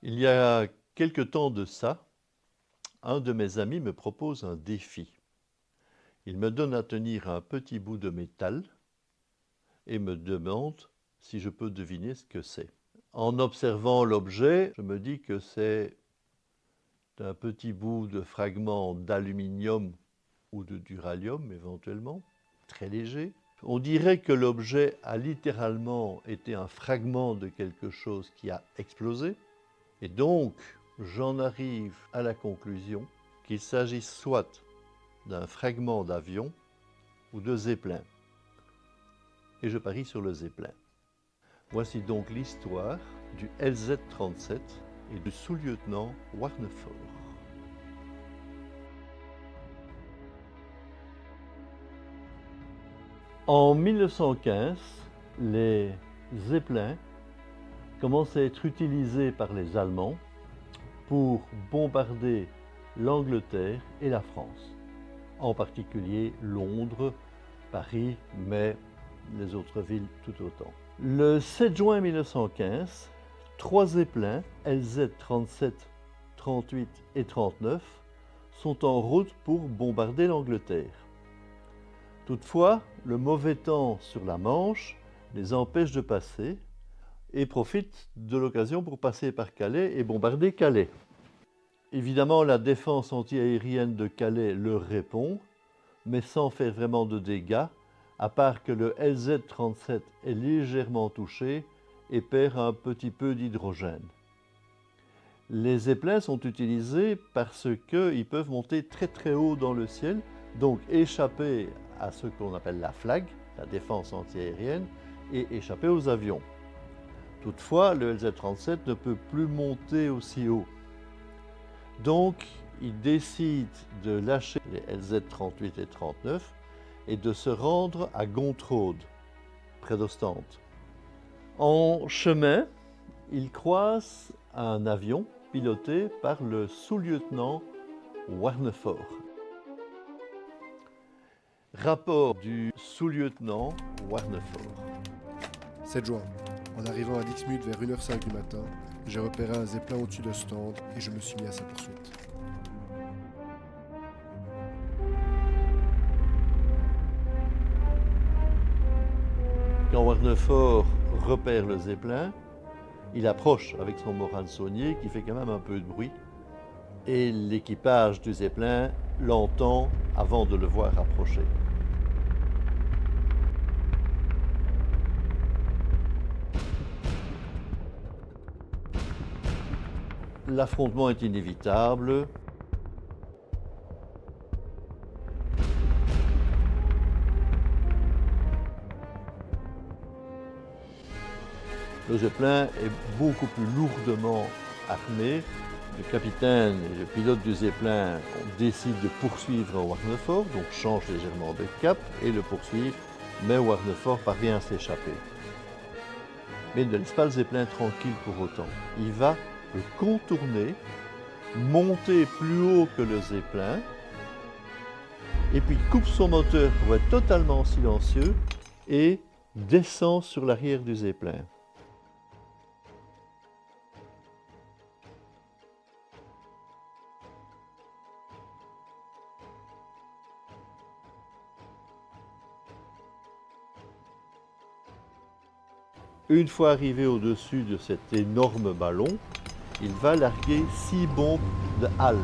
Il y a quelque temps de ça, un de mes amis me propose un défi. Il me donne à tenir un petit bout de métal et me demande si je peux deviner ce que c'est. En observant l'objet, je me dis que c'est un petit bout de fragment d'aluminium ou de duralium éventuellement, très léger. On dirait que l'objet a littéralement été un fragment de quelque chose qui a explosé. Et donc, j'en arrive à la conclusion qu'il s'agit soit d'un fragment d'avion ou de zeppelin. Et je parie sur le zeppelin. Voici donc l'histoire du LZ-37 et du sous-lieutenant Warnefort. En 1915, les zeppelins commencent à être utilisés par les Allemands pour bombarder l'Angleterre et la France, en particulier Londres, Paris, mais les autres villes tout autant. Le 7 juin 1915, 3 zeppelins LZ-37, 38 et 39 sont en route pour bombarder l'Angleterre. Toutefois, le mauvais temps sur la Manche les empêche de passer et profitent de l'occasion pour passer par Calais et bombarder Calais. Évidemment, la défense antiaérienne de Calais leur répond, mais sans faire vraiment de dégâts, à part que le LZ-37 est légèrement touché et perd un petit peu d'hydrogène. Les zeppelins sont utilisés parce qu'ils peuvent monter très très haut dans le ciel, donc échapper à ce qu'on appelle la FLAG, la défense antiaérienne, et échapper aux avions. Toutefois, le LZ-37 ne peut plus monter aussi haut. Donc, il décide de lâcher les LZ-38 et 39 et de se rendre à Gontrode, près d'Ostende. En chemin, il croise un avion piloté par le sous-lieutenant Warnefort. Rapport du sous-lieutenant Warnefort. 7 juin. En arrivant à Dixmude vers 1h05 du matin, j'ai repéré un zeppelin au-dessus d'Ostende et je me suis mis à sa poursuite. Quand Warnefort repère le zeppelin, il approche avec son morin saunier qui fait quand même un peu de bruit et l'équipage du zeppelin l'entend avant de le voir approcher. L'affrontement est inévitable. Le zeppelin est beaucoup plus lourdement armé. Le capitaine et le pilote du zeppelin décident de poursuivre Warnefort, donc change légèrement de cap et le poursuivent, mais Warnefort parvient à s'échapper. Mais il ne laisse pas le zeppelin tranquille pour autant. Il va le contourner, monter plus haut que le zeppelin, et puis coupe son moteur pour être totalement silencieux et descend sur l'arrière du zeppelin. Une fois arrivé au-dessus de cet énorme ballon, il va larguer 6 bombes de HAL.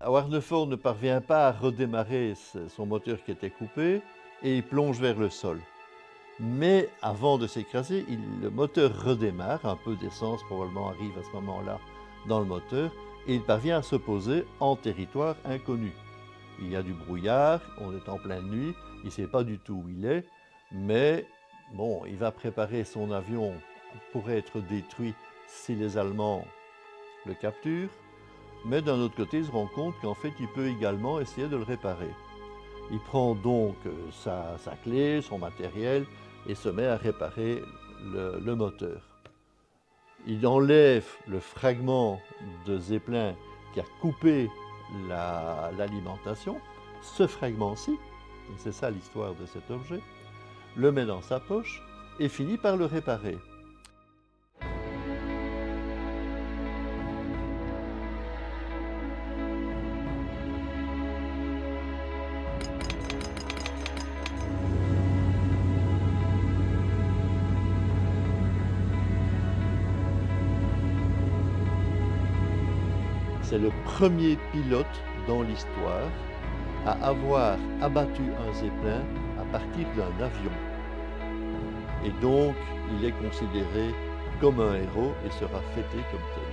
Warnefort ne parvient pas à redémarrer son moteur qui était coupé et il plonge vers le sol. Mais avant de s'écraser, le moteur redémarre, un peu d'essence probablement arrive à ce moment-là dans le moteur, et il parvient à se poser en territoire inconnu. Il y a du brouillard, on est en pleine nuit, Il ne sait pas du tout où il est, mais bon, il va préparer son avion pour être détruit si les Allemands le capturent. Mais d'un autre côté, il se rend compte qu'en fait, il peut également essayer de le réparer. Il prend donc sa clé, son matériel, et se met à réparer le moteur. Il enlève le fragment de Zeppelin qui a coupé l'alimentation, ce fragment-ci, c'est ça l'histoire de cet objet, le met dans sa poche et finit par le réparer. C'est le premier pilote dans l'histoire à avoir abattu un Zeppelin à partir d'un avion. Et donc, il est considéré comme un héros et sera fêté comme tel.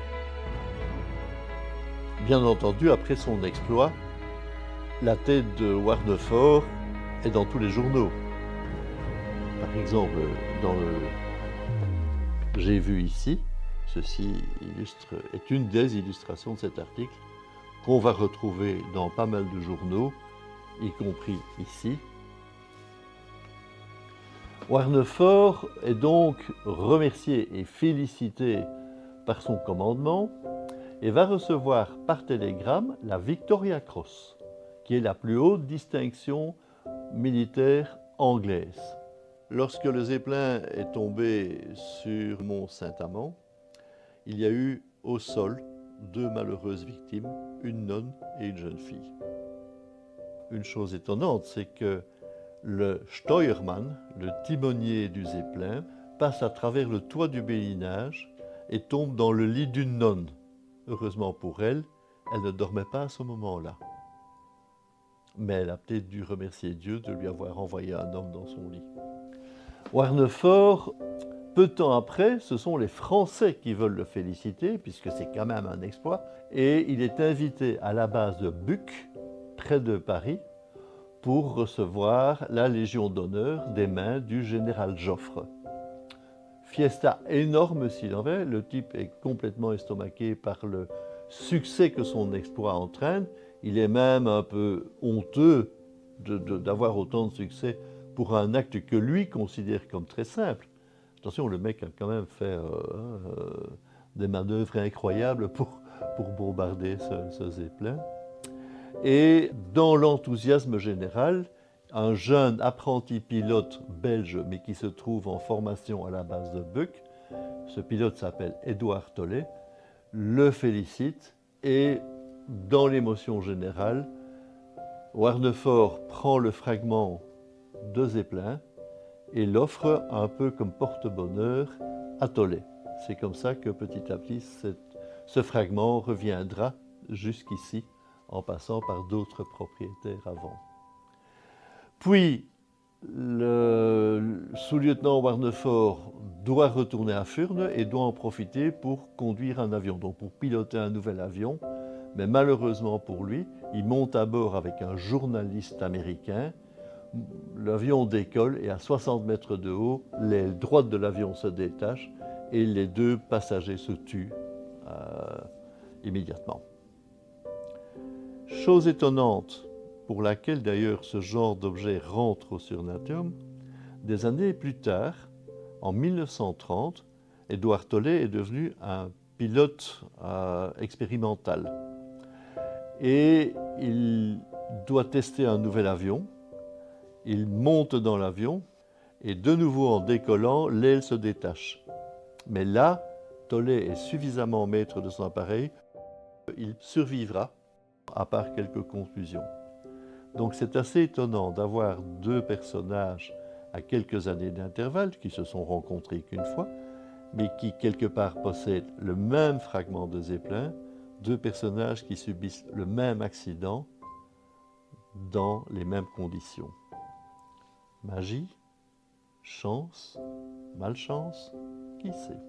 Bien entendu, après son exploit, la tête de Warnefort est dans tous les journaux. Par exemple, dans le J'ai vu ici, ceci est une des illustrations de cet article qu'on va retrouver dans pas mal de journaux, y compris ici. Warnefort est donc remercié et félicité par son commandement et va recevoir par télégramme la Victoria Cross, qui est la plus haute distinction militaire anglaise. Lorsque le Zeppelin est tombé sur Mont Saint-Amand, il y a eu au sol 2 malheureuses victimes, une nonne et une jeune fille. Une chose étonnante, c'est que le Steuermann, le timonier du Zeppelin, passe à travers le toit du bélinage et tombe dans le lit d'une nonne. Heureusement pour elle, elle ne dormait pas à ce moment-là. Mais elle a peut-être dû remercier Dieu de lui avoir envoyé un homme dans son lit. Warnefort, peu de temps après, ce sont les Français qui veulent le féliciter, puisque c'est quand même un exploit, et il est invité à la base de Buc, près de Paris, pour recevoir la Légion d'honneur des mains du général Joffre. Fiesta énorme s'il en est, le type est complètement estomaqué par le succès que son exploit entraîne, il est même un peu honteux d'avoir autant de succès pour un acte que lui considère comme très simple. Attention, le mec a quand même fait des manœuvres incroyables pour bombarder ce Zeppelin. Et dans l'enthousiasme général, un jeune apprenti pilote belge, mais qui se trouve en formation à la base de Buc, ce pilote s'appelle Édouard Tollet, le félicite et dans l'émotion générale, Warnefort prend le fragment de Zeppelin et l'offre un peu comme porte-bonheur à Tollet. C'est comme ça que petit à petit, ce fragment reviendra jusqu'ici en passant par d'autres propriétaires avant. Puis, le sous-lieutenant Warnefort doit retourner à Furnes et doit en profiter pour conduire un avion, donc pour piloter un nouvel avion. Mais malheureusement pour lui, il monte à bord avec un journaliste américain. L'avion décolle et à 60 mètres de haut, l'aile droite de l'avion se détache et les 2 passagers se tuent immédiatement. Chose étonnante, pour laquelle d'ailleurs ce genre d'objet rentre au Surnaturel, des années plus tard, en 1930, Édouard Tollet est devenu un pilote expérimental. Et il doit tester un nouvel avion. Il monte dans l'avion et de nouveau en décollant, l'aile se détache. Mais là, Tollet est suffisamment maître de son appareil, il survivra, à part quelques contusions. Donc c'est assez étonnant d'avoir 2 personnages à quelques années d'intervalle qui se sont rencontrés qu'une fois, mais qui quelque part possèdent le même fragment de Zeppelin, 2 personnages qui subissent le même accident dans les mêmes conditions. Magie, chance, malchance, qui sait ?